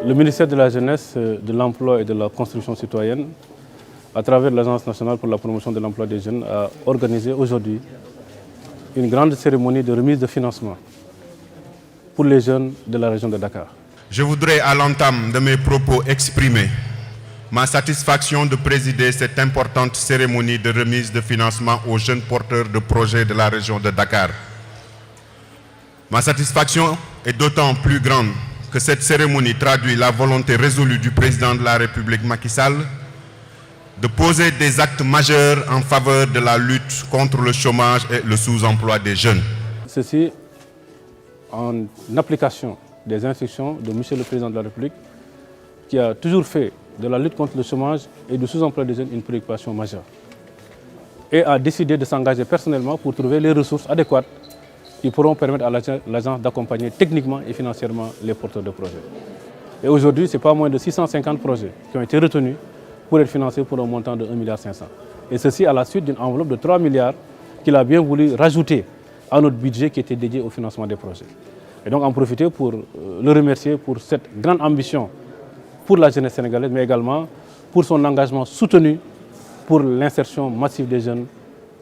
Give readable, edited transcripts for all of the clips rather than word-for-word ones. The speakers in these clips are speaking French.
Le ministère de la Jeunesse, de l'Emploi et de la Construction citoyenne, à travers l'Agence nationale pour la promotion de l'emploi des jeunes, a organisé aujourd'hui une grande cérémonie de remise de financement pour les jeunes de la région de Dakar. Je voudrais à l'entame de mes propos exprimer ma satisfaction de présider cette importante cérémonie de remise de financement aux jeunes porteurs de projets de la région de Dakar. Ma satisfaction est d'autant plus grande que cette cérémonie traduit la volonté résolue du président de la République Macky Sall de poser des actes majeurs en faveur de la lutte contre le chômage et le sous-emploi des jeunes. Ceci en application des instructions de M. le Président de la République qui a toujours fait de la lutte contre le chômage et du sous-emploi des jeunes une préoccupation majeure et a décidé de s'engager personnellement pour trouver les ressources adéquates qui pourront permettre à l'agence d'accompagner techniquement et financièrement les porteurs de projets. Et aujourd'hui, ce n'est pas moins de 650 projets qui ont été retenus pour être financés pour un montant de 1,5 milliard. Et ceci à la suite d'une enveloppe de 3 milliards qu'il a bien voulu rajouter à notre budget qui était dédié au financement des projets. Et donc en profiter pour le remercier pour cette grande ambition pour la jeunesse sénégalaise, mais également pour son engagement soutenu pour l'insertion massive des jeunes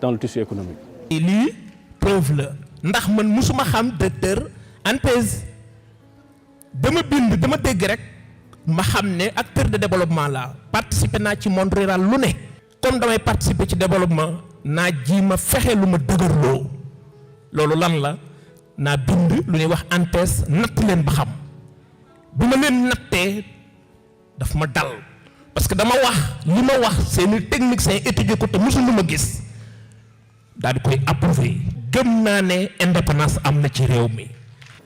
dans le tissu économique. Lui, preuve le. Ndax man musuma xam docteur ANPEJ dama bind dama dégg rek ma xam ne acteur de développement la participer naa ci monde rural lu ne comme damay participer ci développement naa ji ma fexe lu ma dëgërloo loolu lan la naa bind lu ñuy wax ANPEJ natt leen ba xam bu ma leen nattee daf ma dal parce que dama wax li ma wax seeni technique seen étudier ko te musul lu ma gis daal di koy approuver gëm naa ne indépendance am na ci réew mi.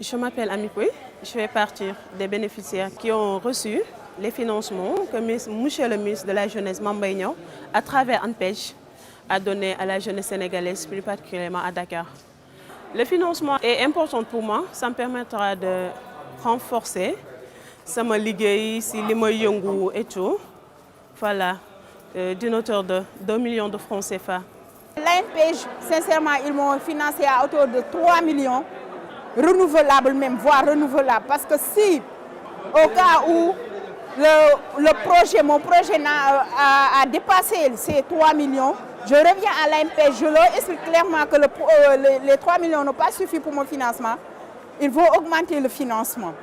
Je m'appelle Ami Pouy, je fais partie des bénéficiaires qui ont reçu les financements que Monsieur le ministre de la Jeunesse Mame Mbaye Niang, à travers ANPEJ, a donné à la jeunesse sénégalaise, plus particulièrement à Dakar. Le financement est important pour moi, ça me permettra de renforcer sama liggéey si li may yëngu et tout, voilà, d'une hauteur de 2 millions de francs CFA. L'ANPEJ, sincèrement, ils m'ont financé à hauteur de 3 millions, renouvelables même, voire renouvelables. Parce que si, au cas où mon projet a dépassé ces 3 millions, je reviens à l'ANPEJ, je leur explique clairement que les 3 millions n'ont pas suffi pour mon financement. Ils vont augmenter le financement.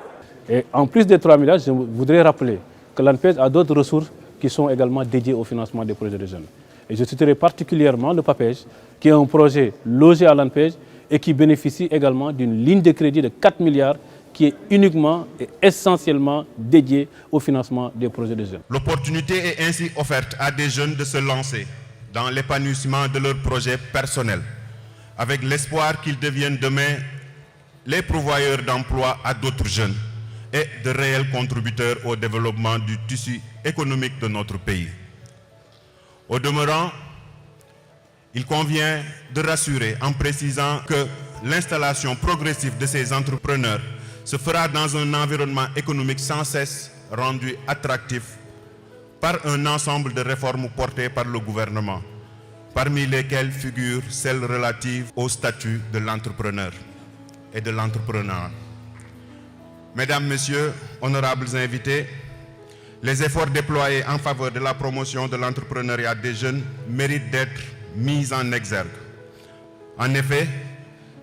Et en plus des 3 milliards, je voudrais rappeler que l'ANPEJ a d'autres ressources qui sont également dédiées au financement des projets de jeunes. Et je citerai particulièrement le PAPEJ, qui est un projet logé à l'ANPEJ et qui bénéficie également d'une ligne de crédit de 4 milliards qui est uniquement et essentiellement dédiée au financement des projets de jeunes. L'opportunité est ainsi offerte à des jeunes de se lancer dans l'épanouissement de leurs projets personnels, avec l'espoir qu'ils deviennent demain les pourvoyeurs d'emploi à d'autres jeunes et de réels contributeurs au développement du tissu économique de notre pays. Au demeurant, il convient de rassurer en précisant que l'installation progressive de ces entrepreneurs se fera dans un environnement économique sans cesse rendu attractif par un ensemble de réformes portées par le gouvernement, parmi lesquelles figurent celles relatives au statut de l'entrepreneur et de l'entrepreneur. Mesdames, Messieurs, honorables invités, les efforts déployés en faveur de la promotion de l'entrepreneuriat des jeunes méritent d'être mis en exergue. En effet,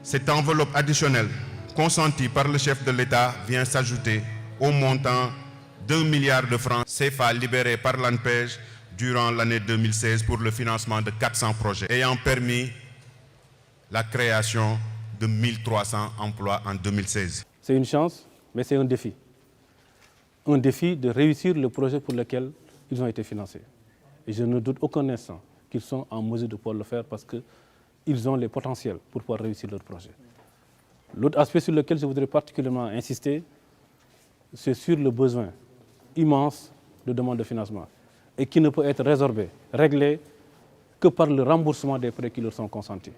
cette enveloppe additionnelle consentie par le chef de l'État vient s'ajouter au montant d'1 milliard de francs CFA libérés par l'ANPEJ durant l'année 2016 pour le financement de 400 projets, ayant permis la création de 1300 emplois en 2016. C'est une chance, mais c'est un défi. Un défi de réussir le projet pour lequel ils ont été financés. Et je ne doute aucun instant qu'ils sont en mesure de pouvoir le faire parce qu'ils ont les potentiels pour pouvoir réussir leur projet. L'autre aspect sur lequel je voudrais particulièrement insister, c'est sur le besoin immense de demande de financement et qui ne peut être réglé que par le remboursement des prêts qui leur sont consentis.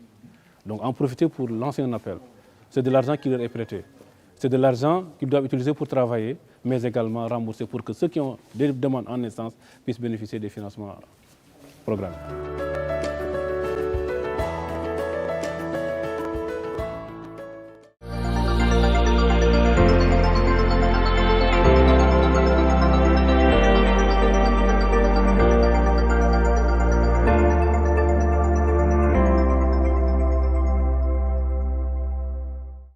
Donc en profiter pour lancer un appel. C'est de l'argent qui leur est prêté. C'est de l'argent qu'ils doivent utiliser pour travailler, mais également rembourser pour que ceux qui ont des demandes en instance puissent bénéficier des financements programmés.